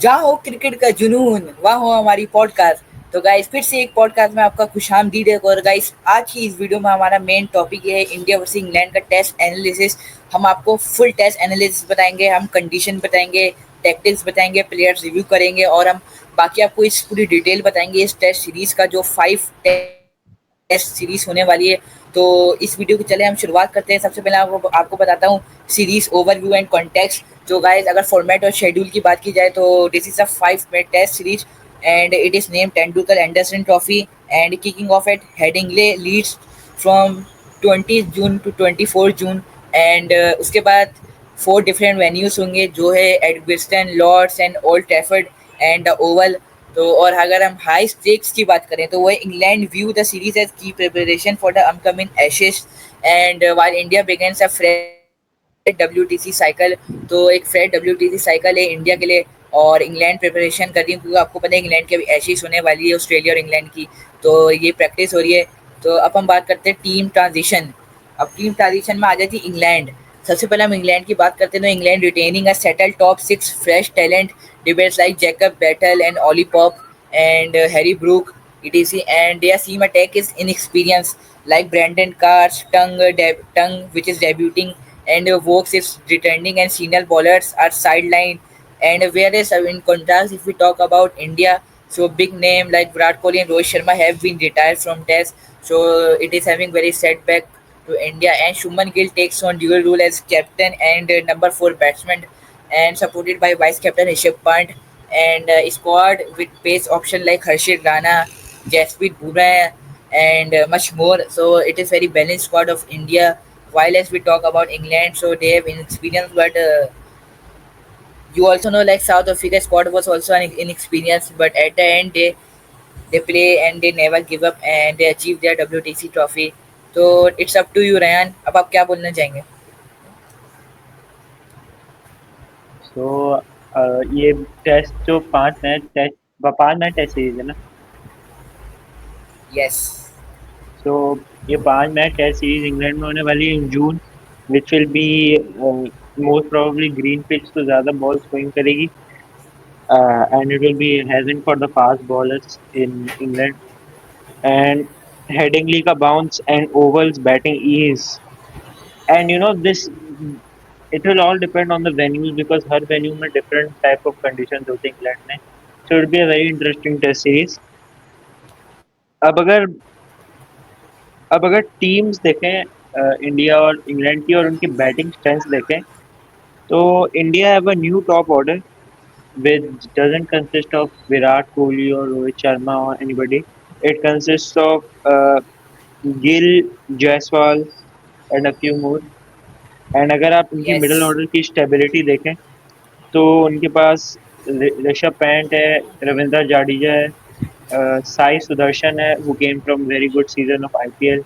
जहाँ हो क्रिकेट का जुनून वहाँ हो हमारी पॉडकास्ट। तो गाइस फिर से एक पॉडकास्ट में आपका खुशामदीद है। और गाइस आज की इस वीडियो में हमारा मेन टॉपिक ये है इंडिया वर्सेस इंग्लैंड का टेस्ट एनालिसिस। हम आपको फुल टेस्ट एनालिसिस बताएंगे, हम कंडीशन बताएंगे, टैक्टिक्स बताएंगे, प्लेयर्स रिव्यू करेंगे और हम बाकी आपको इस पूरी डिटेल बताएंगे इस टेस्ट सीरीज का जो 5 टेस्ट सीरीज होने वाली है। तो इस वीडियो की चले हम शुरुआत करते हैं। सबसे पहले आपको बताता हूँ सीरीज ओवरव्यू एंड कॉन्टेक्स्ट। जो गाइस अगर फॉर्मेट और शेड्यूल की बात की जाए तो this is a 5 match test series and it is name Tendulkar Anderson trophy and kicking off at Headingley Leeds from 20 June to 24 June. And उसके बाद 4 डिफरेंट वेन्यूज होंगे जो है Edgbaston, Lord's and Old Trafford and the Oval. तो और अगर हम high stakes की बात करें तो वो England view the series as की preparation for the upcoming Ashes and while India begins a fresh WTC cycle. तो एक फ्रेश डब्ल्यूटीसी साइकिल है इंडिया के लिए और इंग्लैंड प्रिपरेशन कर रही है क्योंकि आपको पता है इंग्लैंड की अभी एशेज होने वाली है ऑस्ट्रेलिया और इंग्लैंड की। तो ये प्रैक्टिस हो रही है। तो अब हम बात करते हैं टीम ट्रांजिशन। अब टीम ट्रांजिशन में आ जाती है इंग्लैंड। सबसे पहले हम इंग्लैंड की बात करते हैं तो England retaining a settle top 6 fresh talent debates like Jacob Battle and Ollie Pop and Harry Brook, etc. And their seam attack is inexperienced, like Brandon Carr's tongue which is debuting, and Vokes is returning, and senior bowlers are sidelined. And whereas in contrast, if we talk about India, so big name like Virat Kohli and Rohit Sharma have been retired from Test, so it is having very setback to India. And Shuman Gill takes on dual role as captain and number 4 batsman and supported by vice captain Rishabh Pant and squad with pace option like Harshit Rana, Jasprit Bumrah and much more. So it is very balanced squad of India. While as we talk about England, so they have inexperience, but you also know like South Africa squad was also an inexperienced, but at the end they play and they never give up and they achieve their WTC trophy. तो it's up to you Ryan, अब आप क्या बोलना चाहेंगे? सो ये test जो 5 match test series है ना। यस। सो ये 5 मैच टेस्ट सीरीज इंग्लैंड में होने वाली है in June, which will be most probably green pitch, तो ज़्यादा बॉल स्विंग करेगी and it will be heaven for the fast bowlers in England and Headingley का bounce and Oval's batting ease and this it will all depend on the venues because हर venue में different type of condition होते हैं England में। So it be a very interesting test series. अब अगर अब अगर टीम्स देखें, इंडिया और इंग्लैंड की, और उनकी बैटिंग स्ट्रेंथ देखें, तो India have a new top order which doesn't consist of Virat Kohli or Rohit Sharma or anybody. It consists of Gill, Jaiswal and a few more. And अगर आप उनकी middle yes. Order की stability देखें तो उनके पास ऋषभ पंत है, रविंद्र जाडेजा है, साई सुदर्शन है who came from very good season of IPL,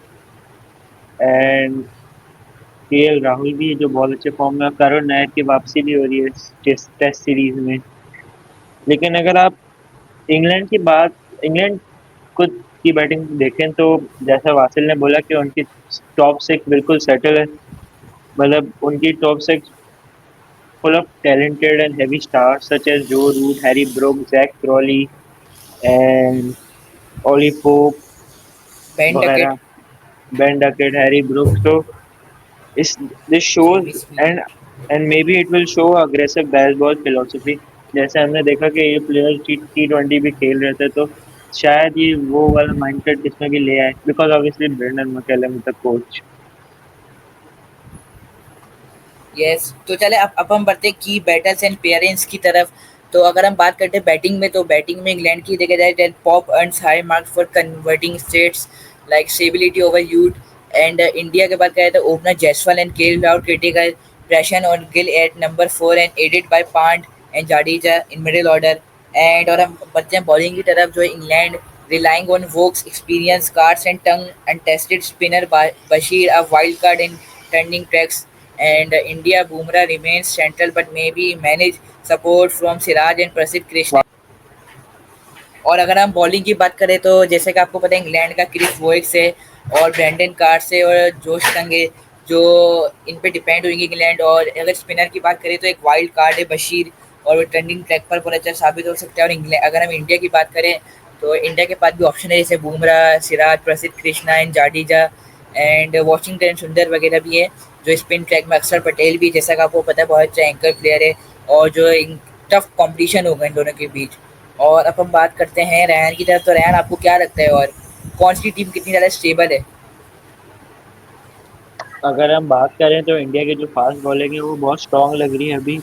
and KL Rahul भी है जो बहुत अच्छे फॉर्म में है, करुण नायर की वापसी भी हो रही है टेस्ट सीरीज में। लेकिन अगर आप इंग्लैंड खुद की बैटिंग देखें तो जैसा वासिल ने बोला कि उनकी टॉप 6 बिल्कुल सेटल है। मतलब उनकी top 6 full of talented and heavy stars such as Joe Root, Harry Brook, Jack Crawley and Ollie Pope Ben Duckett, वगैरह, बेन डकेट, हैरी ब्रूक। तो इस this shows Jamie Smith. And and maybe it will show aggressive Bazball philosophy. जैसे हमने देखा कि ये players T20 भी खेल रहे थे, तो शायद ये वो वाला माइंडसेट इसमें भी ले आए because obviously Brendon McCullum is the coach. Yes. तो चले अब हम बढ़ते की बैटल्स एंड पेयरेंट्स की तरफ। तो अगर हम बात करते हैं बैटिंग में तो बैटिंग में इंग्लैंड की देखा जाए that Pope earns high marks for converting stats like stability over youth. And India के बात करें तो opener Jaiswal and KL Rahul critical pressure on Gill at number 4 and aided by Pant and Jadeja in middle order. And और हम बढ़ते हैं बॉलिंग की तरफ जो है England relying on Vokes experience cards and tongue untested spinner Bashir a wild card in turning tracks and India Bumrah remains central but maybe manage support from Siraj and Prasidh Krishna। और अगर हम bowling की बात करें तो जैसे कि आपको पता है इंग्लैंड का क्रिस वोक्स है और ब्रेंडन कार्स है और जोश टंग है जो इन पे डिपेंड होंगे इंग्लैंड। और अगर स्पिनर की बात करें तो एक वाइल्ड कार्ड है बशीर और वो ट्रेंडिंग ट्रैक पर बहुत अच्छा साबित हो सकता है। और इंग्लैंड, अगर हम इंडिया की बात करें तो इंडिया के पास भी ऑप्शन है, जैसे बुमराह, सिराज, प्रसिद्ध Krishna and Jadeja and Washington सुंदर वगैरह भी है, जो स्पिन ट्रैक में अक्षर पटेल भी, जैसा कि आपको पता है, बहुत अच्छा एंकर प्लेयर है। और जो टफ कंपटीशन होगा इन दोनों के बीच। और अब हम बात करते हैं रेहान की तरफ, तो रेहान आपको क्या लगता है और कौन सी टीम कितनी ज़्यादा स्टेबल है? अगर हम बात करें तो इंडिया की जो फास्ट बॉलिंग है वो बहुत स्ट्रांग लग रही है अभी,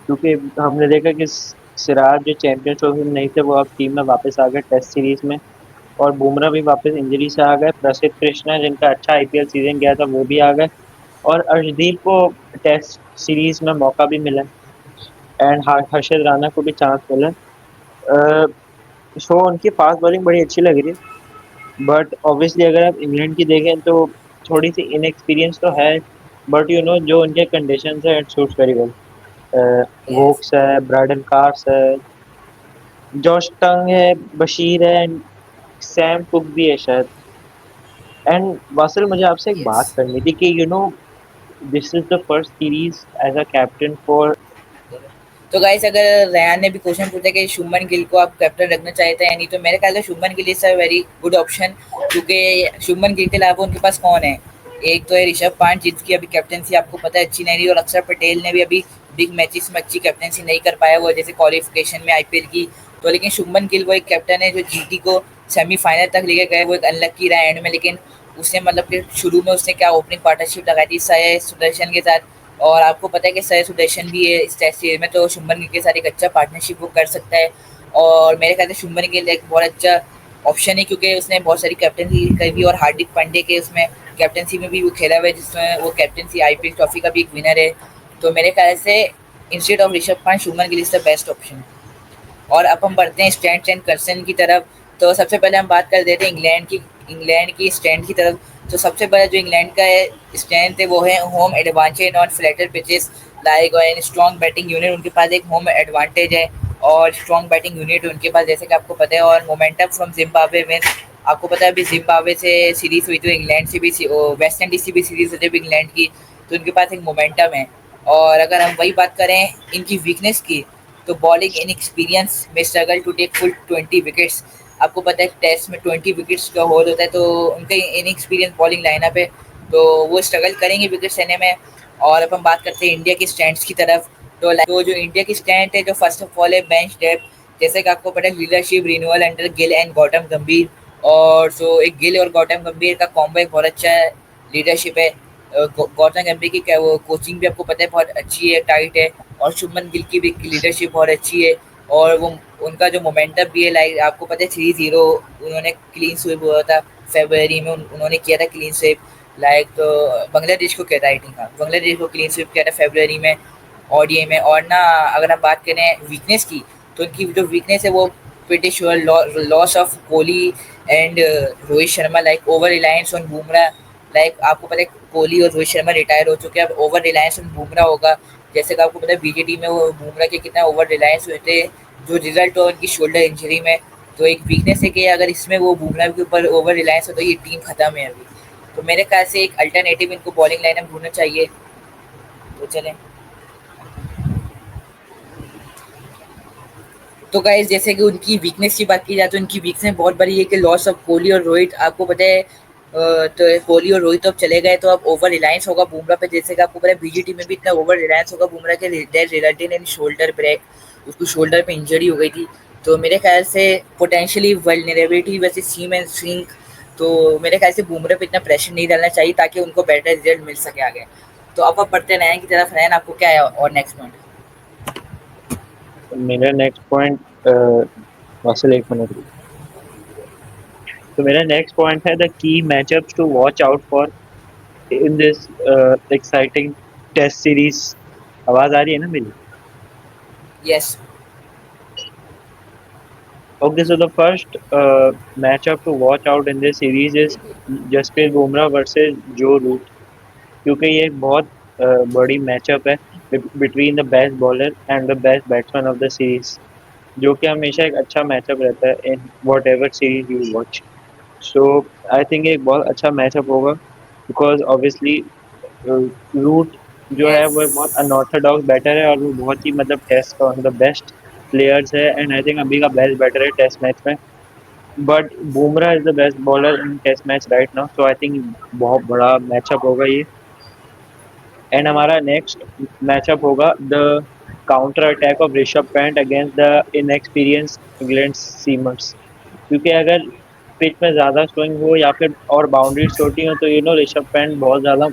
क्योंकि हमने देखा कि सिराज जो चैंपियंस ट्रॉफी में नहीं थे वो अब टीम में वापस आ गए टेस्ट सीरीज में, और बुमराह भी वापस इंजरी से आ गए। प्रसिद्ध कृष्णा जिनका अच्छा आईपीएल सीजन गया था वो भी आ गए, और अर्शदीप को टेस्ट सीरीज में मौका भी मिला, एंड हर्षद राणा को भी चांस मिला। सो उनकी फास्ट बॉलिंग बड़ी अच्छी लग रही है। बट ऑब्वियसली अगर आप इंग्लैंड की देखें तो थोड़ी सी इनएक्सपीरियंस तो है, बट यू नो जो उनके कंडीशन है it suits very well. Yes. Woakes है, ब्राडन कार्स है, जॉश टंग है, बशीर है, सैम कुक भी है शायद। एंड वासिल, मुझे आपसे एक यस। बात करनी थी कि you know this is the first series as a captain for. तो गाइस, अगर रेहान ने भी क्वेश्चन पूछा कि शुभमन गिल को आप कैप्टन रखना चाहते हैं, नहीं तो मेरे ख्याल से Shubman Gill is a very good option, क्योंकि शुभमन गिल के अलावा उनके पास कौन है? एक तो है ऋषभ पंत, जिसकी अभी कैप्टनसी आपको पता है अच्छी नहीं रही, और अक्षर पटेल ने भी अभी बिग मैचेस में अच्छी कैप्टनसी नहीं कर पाया वो, जैसे क्वालिफिकेशन में आईपीएल की। तो लेकिन शुभमन गिल वो एक कैप्टन है जो जीटी को सेमीफाइनल तक लेके गए, वो एक अनलक्की रहा एंड में, लेकिन उसने मतलब कि शुरू में उसने क्या ओपनिंग पार्टनरशिप लगाई थी सय सुदर्शन के साथ। और आपको पता है कि सय सुदर्शन भी है इस टेस्ट सीरीज में, तो शुभमन गिल के साथ एक अच्छा पार्टनरशिप वो कर सकता है। और मेरे ख्याल से शुभमन गिल एक बहुत अच्छा ऑप्शन है, क्योंकि उसने बहुत सारी कैप्टनसी करी और हार्दिक पांडे के उसमें कैप्टनसी में भी वो खेला हुआ है, जिसमें वो कैप्टनसी आईपीएल ट्रॉफी का भी एक विनर है। तो मेरे ख्याल से instead of Rishabh Pant, Shubman Gill is the best option. और अब हम बढ़ते हैं स्ट्रेंथ एंड कंसर्न की तरफ। तो सबसे पहले हम बात कर देते हैं इंग्लैंड की स्ट्रेंथ की तरफ। तो सबसे पहले जो इंग्लैंड का स्ट्रेंथ है वो है home advantage on flatter pitches, like and strong batting unit. उनके पास एक होम एडवांटेज है और स्ट्रॉन्ग बैटिंग यूनिट उनके पास, जैसे कि आपको पता है। और मोमेंटम फ्रॉम जिम्बाब्वे में, आपको पता है अभी जिम्बाब्वे से सीरीज हुई, तो इंग्लैंड से भी वेस्ट इंडीज से भी सीरीज हुई थी इंग्लैंड की, तो उनके पास एक मोमेंटम है। और अगर हम वही बात करें इनकी वीकनेस की, तो बॉलिंग इनएक्सपीरियंस में struggle to take full 20 wickets. आपको पता है टेस्ट में 20 विकेट्स का होल होता है, तो उनका इनएक्सपीरियंस बॉलिंग लाइनअप है, तो वो स्ट्रगल करेंगे विकेट्स लेने में। और अब हम बात करते हैं इंडिया की स्टैंड्स की तरफ। तो जो इंडिया की स्टैंड है, जो फर्स्ट ऑफ ऑल है बेंच डेप्थ। जैसे कि आपको पता है leadership renewal under Gill and Gautam गंभीर, और जो एक गिल और गौतम गंभीर का कॉम्बो एक बहुत अच्छा है, लीडरशिप है। गौतम गंभीर की क्या वो कोचिंग भी आपको पता है बहुत अच्छी है, टाइट है। और शुभमन गिल की भी लीडरशिप बहुत अच्छी है। और वो उनका जो मोमेंटम भी है, लाइक आपको पता है 3-0 उन्होंने क्लीन स्वीप हुआ था फेब्रवरी में, उन्होंने किया था क्लीन स्वीप। लाइक तो बांग्लादेश को किया था, आई थिंक, हाँ बांग्लादेश को क्लीन स्वीप किया था फेब्रवरी में ओडीआई में। और ना, अगर हम बात करें वीकनेस की, तो उनकी जो वीकनेस है वो pretty sure loss of Kohli and Rohit Sharma, like over reliance on Bumrah. Like आपको पता है कोहली और रोहित शर्मा रिटायर हो चुके हैं, अब ओवर रिलायंस ऑन बुमराह होगा। जैसे कि आपको पता है बीजेटी में वो बुमराह के कितना ओवर रिलायंस हुए थे, जो रिजल्ट हुआ उनकी शोल्डर इंजरी में। तो एक वीकनेस है कि अगर इसमें वो बुमराह के ऊपर ओवर रिलायंस हो तो ये टीम खत्म है अभी। तो मेरे ख्याल से एक अल्टरनेटिव इनको बॉलिंग लाइनअप ढूंढना चाहिए। तो चलें। तो गाइस, जैसे कि उनकी वीकनेस की बात की जाए, तो उनकी वीकनेस बहुत बड़ी है कि लॉस ऑफ कोहली और रोहित। आपको पता है तो कोहली और रोहित तो अब चले गए, तो अब ओवर रिलायंस होगा बुमराह पे। जैसे कि आपको पता है बीजीटी में भी इतना ओवर रिलायंस होगा बुमराह के, रिजल्टेड इन शोल्डर ब्रेक, उसको शोल्डर पे इंजरी हो गई थी। तो मेरे ख्याल से पोटेंशियली वल्नरेबिलिटी वैसे सीम एंड स्विंग, तो मेरे ख्याल से बुमराह पे इतना प्रेशर नहीं डालना चाहिए ताकि उनको बेटर रिजल्ट मिल सके आगे। तो अब बढ़ते रैन की तरफ। रैन, आपको क्या है और नेक्स्ट पॉइंट? मेरा नेक्स्ट पॉइंट, वासिल एक मिनट, तो मेरा नेक्स्ट पॉइंट है the key matchups to watch out for in this exciting test series. आवाज आ रही है ना मेरी? Yes. Okay, so the first matchup to watch out in this series is Jasprit Bumrah versus Joe Root, क्योंकि ये एक बहुत बड़ी मैचअप है between the best bowler and the best batsman of the series, जो कि हमेशा एक अच्छा मैचअप रहता है in whatever series you watch. So I think एक बहुत अच्छा मैचअप होगा, बिकॉज ऑब्वियसली रूट जो है यस। वो एक बहुत अनऑर्थोडॉक्स बैटर है, और वो बहुत ही मतलब टेस्ट का one of the best players है, एंड आई थिंक अभी का बेस्ट बैटर है टेस्ट मैच में। But Bumrah is the best bowler in test match right now, so I think बहुत बड़ा मैचअप होगा ये। एंड हमारा नेक्स्ट मैचअप होगा the counter attack of Rishabh Pant against the inexperience England seamers. क्योंकि अगर पिच में ज़्यादा स्विंग हो या फिर और बाउंड्री छोटी हो, तो ऋषभ पंत बहुत ज़्यादा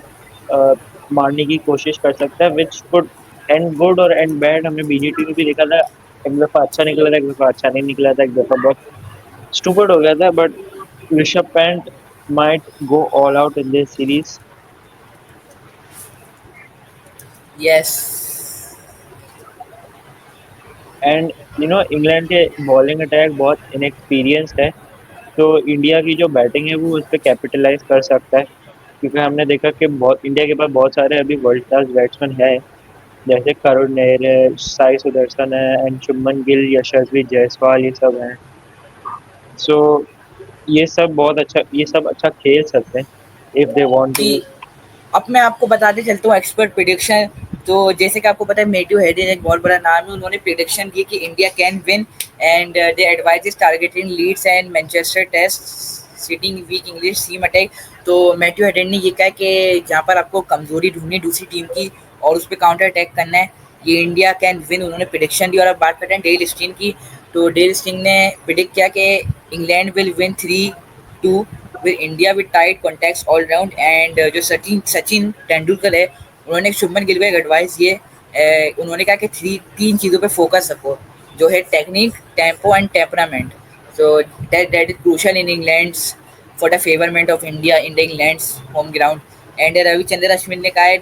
मारने की कोशिश कर सकता है, विच कुड एंड गुड और एंड बैड। हमने बीजीटी में भी देखा था, एक दफ़ा अच्छा निकला था, एक दफ़ा अच्छा नहीं निकला था, एक दफ़ा बहुत स्टूपिड हो गया था। But Rishabh Pant might go all out in this series. Yes. And England के बॉलिंग अटैक बहुत इनएक्सपीरियंस्ड है, तो इंडिया की जो बैटिंग है वो उस पर कैपिटलाइज कर सकता है। क्योंकि हमने देखा कि बहुत इंडिया के पास बहुत सारे अभी वर्ल्ड क्लास बैट्समैन है, जैसे करुण नेर है, साई सुदर्शन है, एंड शुभमन गिल, यशस्वी जायसवाल, ये सब हैं। सो ये सब अच्छा खेल सकते हैं इफ दे वांट टू। कि अब मैं आपको बताते चलता हूँ एक्सपर्ट प्रिडिक्शन। तो जैसे कि आपको पता है मैथ्यू हेडन एक बहुत बड़ा नाम है, उन्होंने प्रिडिक्शन की कि India can win and they advise targeting Leeds and Manchester test sitting week English seam attack. तो मैथ्यू हेडन ने ये कहा कि जहाँ पर आपको कमजोरी ढूंढनी दूसरी टीम की और उस पर काउंटर अटैक करना है, ये इंडिया कैन विन, उन्होंने प्रिडिक्शन दी। और अब बात करते हैं डेल स्टीन की। तो डेल स्टीन ने प्रिडिक्ट किया कि England will win 3-2 with India with tight contacts all round। And जो सचिन सचिन तेंदुलकर है, उन्होंने शुभमन गिल को एक एडवाइस दिए। उन्होंने कहा कि तीन चीज़ों पे फोकस रखो, जो है technique, tempo and temperament. So that is crucial in England's for the favourment of India in the England's home ground. And Ravichandra Ashwin ने कहा है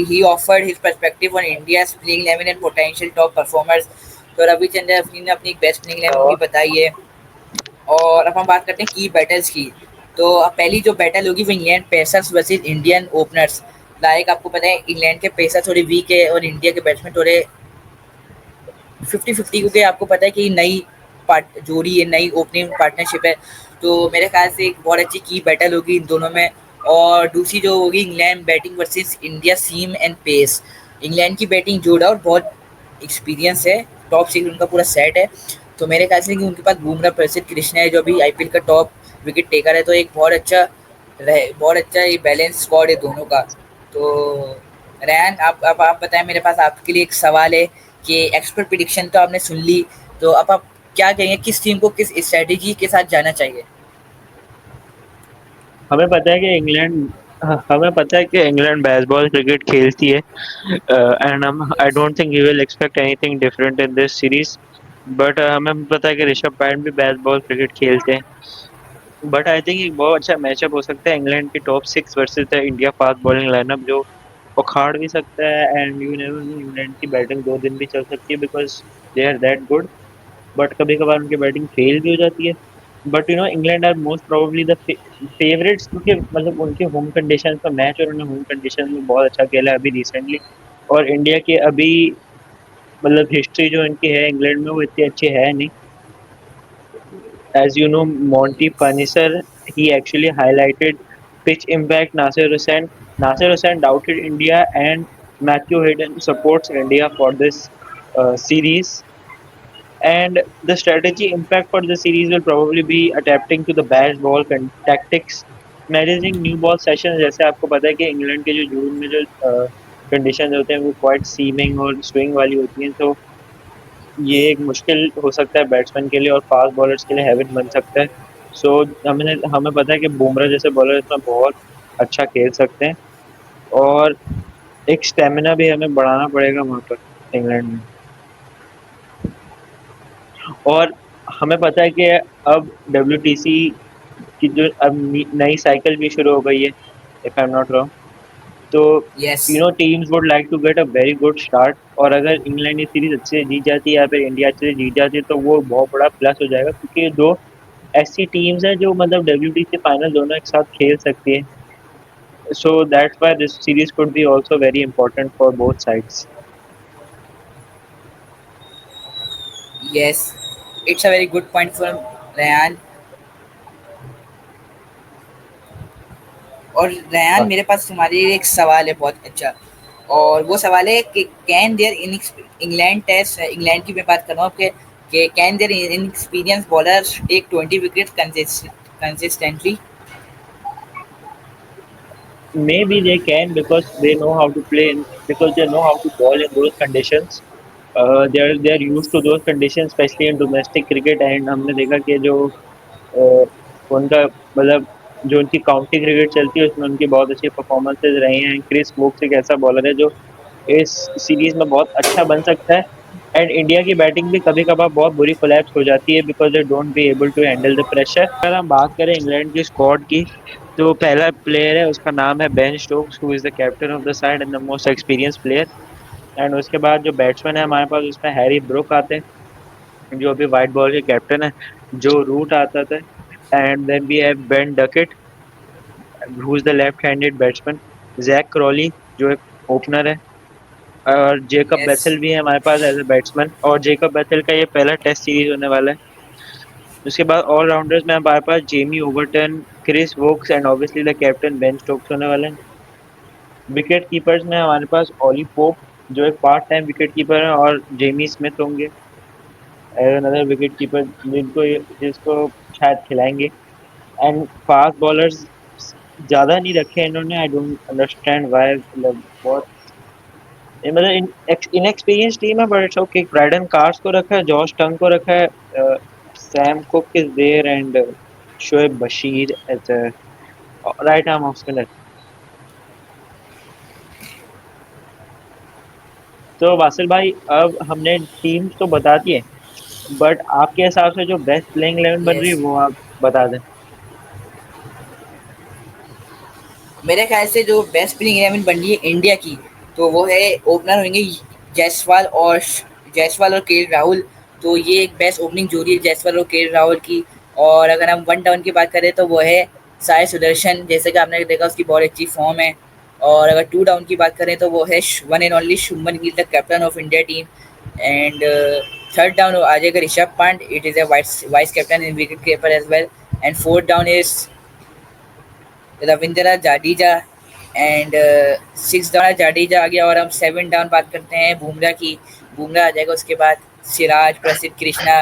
he offered his perspective on India playing 11 and potential top performers. तो रविचंद्र अश्विन ने अपनी best playing 11 भी बताई है। और अब हम बात करते हैं की बैटल्स की। तो अब पहली जो बैटल होगी वो England pacers versus Indian openers. Like आपको पता है इंग्लैंड के पेसर थोड़े वीक है और इंडिया के बैट्समैन थोड़े 50-50, क्योंकि आपको पता है कि नई पार्ट जोड़ी है, नई ओपनिंग पार्टनरशिप है। तो मेरे ख्याल से एक बहुत अच्छी की बैटल होगी इन दोनों में। और दूसरी जो होगी England batting versus India seam and pace. England की बैटिंग जोड़ा और बहुत एक्सपीरियंस है, टॉप सीक्रेट उनका पूरा सेट है। तो मेरे ख्याल से कि उनके पास बुमराह, प्रसिद्ध कृष्णा है जो अभी आईपीएल का टॉप विकेट टेकर है। तो एक बहुत अच्छा ये बैलेंस स्क्वाड है दोनों का। तो रैन, आप बताएं, मेरे पास आपके लिए एक सवाल है कि एक्सपर्ट प्रिडिक्शन तो आपने सुन ली, तो अब आप क्या कहेंगे किस टीम को किस स्ट्रेटेजी के साथ जाना चाहिए? हमें पता है कि हमें पता है कि इंग्लैंड बेसबॉल क्रिकेट खेलती है, एंड हम I don't think you will expect anything different in this series. But हमें पता है कि ऋषभ पंत भी बेसबॉल क्रिकेट खेलते हैं। बट आई थिंक एक बहुत अच्छा मैचअप हो सकता है इंग्लैंड की top six versus the India fast bowling lineup, जो उखाड़ भी सकता है। And you never know, England की बैटिंग 2 दिन भी चल सकती है, because they are that good. But कभी कभार उनकी बैटिंग फेल भी हो जाती है। But England are most probably the favourites, क्योंकि मतलब उनके होम कंडीशन का मैच, और उन्होंने होम कंडीशन में बहुत अच्छा खेला है अभी रिसेंटली। और इंडिया के अभी मतलब हिस्ट्री जो इनकी है इंग्लैंड में वो इतनी अच्छी है नहीं। As you know, Monty Panesar, he actually highlighted pitch impact. Nasir Hussain doubted India, and Matthew Hayden supports India for this series. And the strategy impact for the series will probably be adapting to the bad ball tactics, managing new ball sessions। जैसे आपको पता है कि England के जो जून में जो condition होते हैं वो क्वाइट सीमिंग और स्विंग वाली होती हैं, तो ये एक मुश्किल हो सकता है बैट्समैन के लिए, और फास्ट बॉलर्स के लिए हैबिट बन सकता है। सो हमें हमें पता है कि बुमराह जैसे बॉलर इसमें बहुत अच्छा खेल सकते हैं, और एक स्टेमिना भी हमें बढ़ाना पड़ेगा वहाँ पर इंग्लैंड में। और हमें पता है कि अब डब्ल्यूटीसी की जो अब नई साइकिल भी शुरू हो गई है, if I am not wrong. तो yes. Teams would like to get a very good start, और अगर इंग्लैंड ये सीरीज अच्छे से जीत जाती है या फिर इंडिया अच्छे से जीत जाती है, तो वो बहुत बड़ा प्लस हो जाएगा, क्योंकि ये दो ऐसी टीम्स हैं जो मतलब डब्ल्यूटीसी फाइनल दोनों एक साथ खेल सकती है। So that's why this series could be also very important for both sides. Yes, it's a very good point from Rehan. और रेहान, मेरे पास तुम्हारे लिए एक सवाल है बहुत अच्छा। और वो सवाल है कि can there in England test, England की मैं बात कर रहा हूँ कि can there inexperience bowler take 20 wicket consistently. Maybe they can because they know how to play because they know how to bowl in those conditions. They are used to those conditions, especially in domestic cricket. And हमने देखा कि जो uh, उनका मतलब जो उनकी county cricket चलती है उसमें उनकी बहुत अच्छी परफॉर्मेंसेज रही हैं। क्रिस वोक्स एक ऐसा बॉलर है जो इस सीरीज में बहुत अच्छा बन सकता है। एंड इंडिया की बैटिंग भी कभी कभार बहुत बुरी कोलैप्स हो जाती है because they don't be able to handle the pressure. अगर हम बात करें इंग्लैंड की स्क्वाड की, तो पहला प्लेयर है उसका नाम है Ben Stokes, who is the captain of the side and the most experience player. And उसके बाद जो बैट्समैन है हमारे पास उसमें हैरी ब्रुक आते हैं जो अभी वाइट बॉल के कैप्टन है। जो रूट आता था। And then we have Ben Duckett, who is the left handed batsman. Jack Crawley जो एक ओपनर है। और जेकब यस। बेथेल भी है हमारे पास एज ए बैट्समैन, और जेकब बेथेल का ये पहला टेस्ट सीरीज होने वाला है। उसके बाद ऑलराउंडर्स में हमारे पास Jamie Overton, Chris Woakes and obviously the captain Ben Stokes होने वाले हैं। विकेट कीपर्स में हमारे पास ओली पोप जो एक पार्ट टाइम विकेट कीपर है, और जेमी स्मिथ होंगे एज अनदर विकेट कीपर जिसको शायद खिलाएंगे। एंड फास्ट बॉलर्स ज्यादा नहीं रखे इन्होंने, आई डोंट अंडरस्टैंड व्हाई, मतलब बहुत ये मतलब इनएक्सपीरियंस टीम है, but it's okay. Brydon Carse को रखा है, जॉश टंग को रखा है, Sam Cook is there and Shoaib Bashir as right arm off spinner. तो वासिल भाई, अब हमने टीम्स तो बता दिए, बट आपके हिसाब से जो बेस्ट प्लेइंग 11 बन रही है यस, वो आप बता दें। मेरे ख्याल से जो बेस्ट प्लेइंग 11 बन रही है इंडिया की, तो वो है ओपनर होंगे जायसवाल और जायसवाल और केएल राहुल। तो ये एक बेस्ट ओपनिंग जोड़ी है जायसवाल और केएल राहुल की। और अगर हम वन डाउन की बात करें तो वो है साई सुदर्शन, जैसे कि आपने देखा उसकी बहुत अच्छी फॉर्म है। और अगर टू डाउन की बात करें तो वो है one and only Shubman Gill, the captain of India team. And third down आ जाएगा Rishabh Pant, it is a vice captain in wicket keeper as well. And fourth down is Ravindra Jadeja. And six down Jadeja आ गया। और हम सेवन डाउन बात करते हैं बुमराह की, बुमराह आ जाएगा उसके बाद सिराज, प्रसिद्ध कृष्णा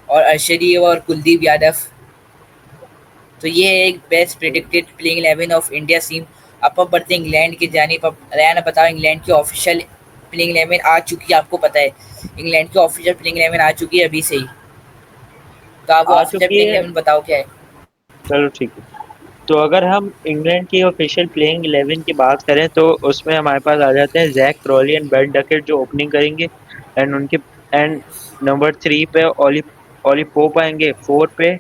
और अर्शदीप और कुलदीप यादव। तो ये है एक best predicted playing 11 of India team. अब हम बढ़ते हैं इंग्लैंड की जानिब। अब रैन बताओ, इंग्लैंड की ऑफिशियल प्लेइंग 11 आ चुकी है, आपको पता है इंग्लैंड की ऑफिशियल प्लेइंग 11 आ चुकी है अभी से ही। तो आप वो आ ऑफिशियल चुकी प्लेइंग है। 11 बताओ क्या है। चलो ठीक है। तो अगर हम इंग्लैंड की ऑफिशियल प्लेइंग 11 की बात करें तो उसमें हमारे पास आ जाते हैं Jack Crawley and Ben Duckett जो ओपनिंग करेंगे। एंड उनके एंड नंबर 3 पे ओली ओली पोप आएंगे। 4 पे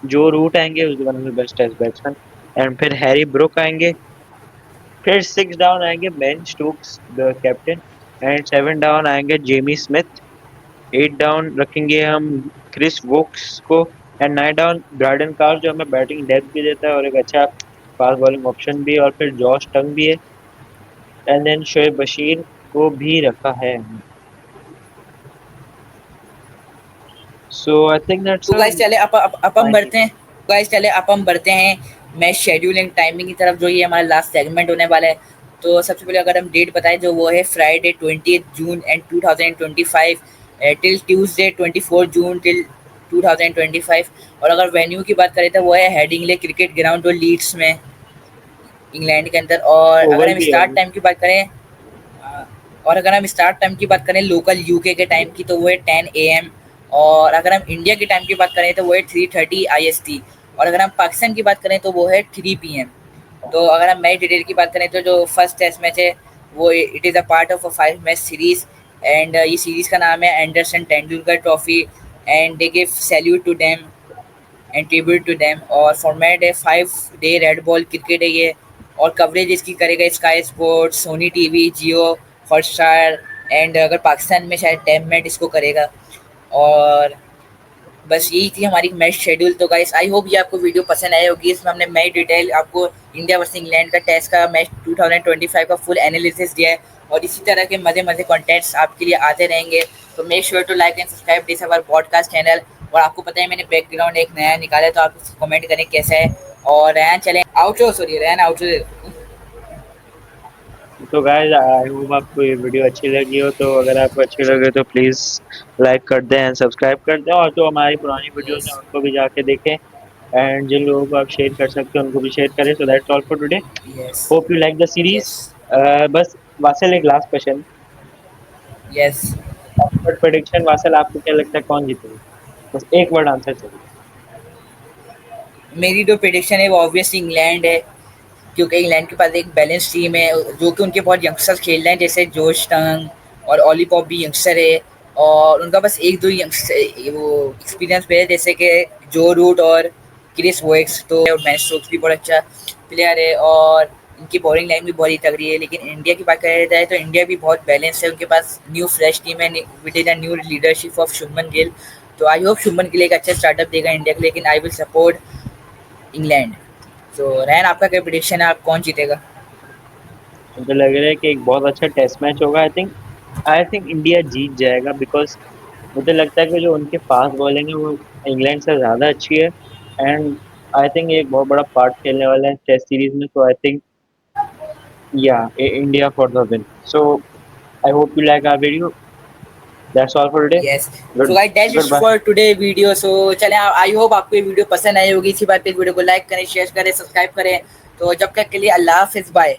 जो रूट आएंगे, उस one of the best test batsman. And फिर हैरी ब्रुक आएंगे। फिर 6 डाउन आएंगे Ben Stokes the captain. And 7 down आएंगे जेमी स्मिथ। 8 डाउन रखेंगे हम क्रिस वोक्स को। एंड 9 डाउन ब्राइडन कार्र जो हमें बैटिंग डेप्थ भी देता है और एक अच्छा फास्ट बॉलिंग ऑप्शन भी है। और फिर जॉश टंग भी है। एंड देन शोएब बशीर को भी रखा है। सो आई थिंक दैट्स तो अ गाइस चले अप हम फाइन टीम। बढ़ते हैं। गाइस चले अप हम बढ़ते हैं मैच शेड्यूल एंड टाइमिंग की तरफ, जो ये हमारा लास्ट सेगमेंट होने वाला है। तो सबसे पहले अगर हम डेट बताएं, जो वो है Friday 20 June and 2025 till Tuesday 24 June till 2025। और अगर वेन्यू की बात करें तो वो है हेडिंगले क्रिकेट ग्राउंड जो लीड्स में, इंग्लैंड के अंदर। और अगर ओवल हम भी है स्टार्ट वो। टाइम की बात करें, और अगर हम स्टार्ट टाइम की बात करें लोकल यूके के टाइम की, तो वो है 10 AM। और अगर हम इंडिया के टाइम की बात करें तो वो है 3:30 IST। और अगर हम पाकिस्तान की बात करें तो वो है 3 PM। तो अगर हम मैच डिटेल की बात करें तो जो फर्स्ट टेस्ट मैच है वो it is a part of a 5 match series. And ये सीरीज़ का नाम है Anderson Tendulkar trophy. And they give salute to them and tribute to them. और फॉर्मेट है 5 डे रेड बॉल क्रिकेट है ये। और कवरेज इसकी करेगा sky sports, Sony TV, Jio Hotstar. And अगर पाकिस्तान में शायद टेम मैट इसको करेगा। और बस यही थी हमारी मैच शेड्यूल। तो गाइस आई होप ये आपको वीडियो पसंद आई होगी। इसमें हमने मैच डिटेल आपको इंडिया वर्सेस इंग्लैंड का टेस्ट का मैच 2025 का फुल एनालिसिस दिया है। और इसी तरह के मज़े मज़े कंटेंट्स आपके लिए आते रहेंगे। तो make sure to like and subscribe this our podcast channel. और आपको पता है मैंने बैकग्राउंड एक नया निकाला है, तो आप कमेंट करें कैसा है। और रैन चलें आउटरो, सॉरी रैन आउटरो। तो गाइस आई होप आपको ये वीडियो अच्छी लगी हो, तो अगर आपको अच्छी लगे तो प्लीज लाइक कर दें एंड सब्सक्राइब कर दें, और जो हमारी पुरानी वीडियोस हैं यस, उनको भी जाके देखें, एंड जिन लोगों को आप शेयर कर सकते हैं उनको भी शेयर करें। So that's all for today. Yes, hope you like the yes, series. बस वासल, एक last question, yes. But prediction vassal, आपको क्या लगता है कौन जीतेगा? बस एक वर्ड आंसर चाहिए। मेरी जो प्रिडिक्शन है वो ऑब्वियसली इंग्लैंड है, क्योंकि इंग्लैंड के पास एक बैलेंस टीम है, जो कि उनके बहुत यंगस्टर्स खेल रहे हैं, जैसे जोश टंग और ओली पॉप भी यंगस्टर है। और उनका बस एक दो यंगस्टर वो एक्सपीरियंस प्लेयर है, जैसे कि जो रूट और क्रिस वोक्स, तो और मैन स्टोक्स भी बहुत अच्छा प्लेयर है, और इनकी बॉलिंग लाइन भी बहुत ही तगड़ी है। लेकिन इंडिया की बात करा जाए तो इंडिया भी बहुत बैलेंस है, उनके पास न्यू फ्रेश टीम है with in new leadership of Shubman Gill. तो आई होप शुभमन गिल एक अच्छा स्टार्टअप देगा इंडिया के लिए, लेकिन आई विल सपोर्ट इंग्लैंड। तो रैन, आपका क्या प्रिडिक्शन है, आप कौन जीतेगा? मुझे लग रहा है कि एक बहुत अच्छा टेस्ट मैच होगा। आई थिंक इंडिया जीत जाएगा, बिकॉज मुझे लगता है कि जो उनके फास्ट बॉलिंग है वो इंग्लैंड से ज़्यादा अच्छी है, एंड आई थिंक ये एक बहुत बड़ा पार्ट खेलने वाला है टेस्ट सीरीज में। तो I think yeah India for the win. So I hope you like our video. That's all for today. Yes. So good guys, that's good it bye. For today video. So चले, I hope आपको ये video पसंद आई होगी। इसी बात पे इस video को लाइक करें, शेयर करें, सब्सक्राइब करें। तो जब तक के लिए अल्लाह हाफिज़, बाय।